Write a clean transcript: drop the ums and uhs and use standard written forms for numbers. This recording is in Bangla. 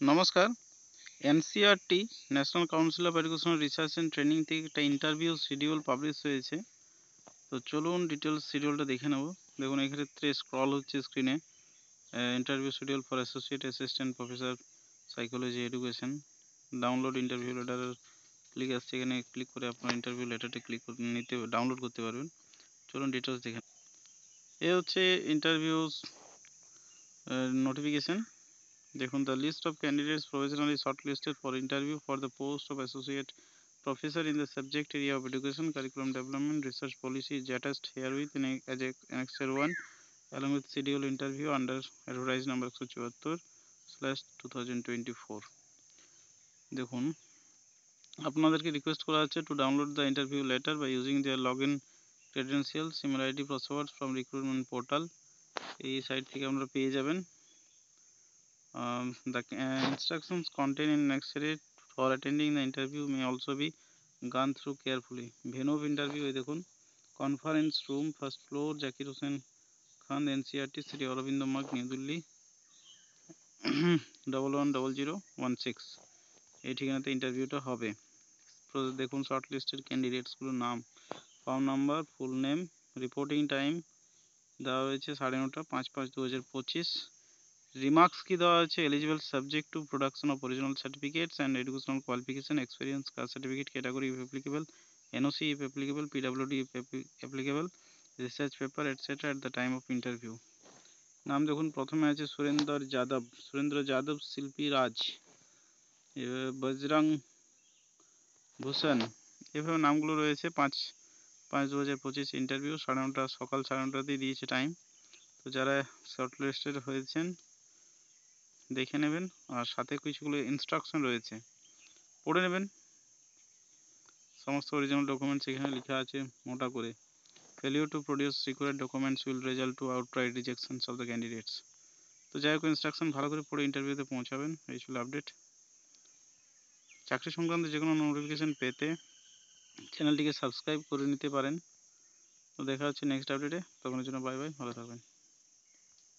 নমস্কার। NCERT national council of educational research and training থেকে একটা ইন্টারভিউ শিডিউল পাবলিশ হয়েছে। তো চলুন ডিটেলস শিডিউলটা দেখে নেব। দেখুন এক্ষেত্রে স্ক্রল হচ্ছে স্ক্রিনে। Interview schedule for associate assistant professor psychology education. Download interview লেটারের ক্লিক আসছে, এখানে ক্লিক করে আপনার ইন্টারভিউ লেটারটা ক্লিক করে নিতে ডাউনলোড করতে পারবেন। চলুন ডিটেলস দেখে। এ হচ্ছে ইন্টারভিউস নোটিফিকেশন। দেখুন, the list of candidates provisionally shortlisted for interview for the post of associate professor in the subject area of education, curriculum development, research policy is attached herewith in as annexure 1 along with schedule interview under advertise number 174/2024। দেখুন, আপনাদেরকে রিকোয়েস্ট করা হচ্ছে to download the interview letter by using their login credentials, email ID, passwords from recruitment portal। এই সাইট থেকে আপনারা পেয়ে যাবেন। The instructions contained in annexure for attending the interview may also be gone through carefully. Venue of interview এই দেখুন, conference room, first floor, Zakir Hussain Khan, NCERT, Shri Aurobindo Marg, New Delhi 110016। এই ঠিকানাতে ইন্টারভিউটা হবে। দেখুন শর্ট লিস্টেড ক্যান্ডিডেটসগুলোর নাম, form number, full name, reporting time দেওয়া হয়েছে 9:30 5/5/2025। রিমার্কস কি দেওয়া হয়েছে, eligible subject to production of original certificates and educational qualification, experience, caste certificate, category if applicable, NOC if applicable, PWD if applicable, research paper etcetera at the time of interview. নাম দেখুন, প্রথমে আছে সুরেন্দ্র যাদব, শিল্পী রাজ, বজরং ভূষণ, এভাবে নামগুলো রয়েছে। 5/5/2025 ইন্টারভিউ, সকাল 9:30 দিয়েছে টাইম। তো যারা শর্ট লিস্টেড হয়েছেন দেখে নেবেন, আর সাথে কিছুগুলো ইনস্ট্রাকশন রয়েছে, পড়ে নেবেন। সমস্ত অরিজিনাল ডকুমেন্টস এখানে লেখা আছে মোটা করে। Failure to produce required documents will result to outright rejections of the candidates. তো যাই হোক, ইনস্ট্রাকশন ভালো করে পড়ে ইন্টারভিউতে পৌঁছাবেন। এই ছিল আপডেট। চাকরি সংক্রান্ত যে কোনো নোটিফিকেশান পেতে চ্যানেলটিকে সাবস্ক্রাইব করে নিতে পারেন। তো দেখা হচ্ছে নেক্সট আপডেটে, তখনের জন্য বাই বাই, ভালো থাকবেন।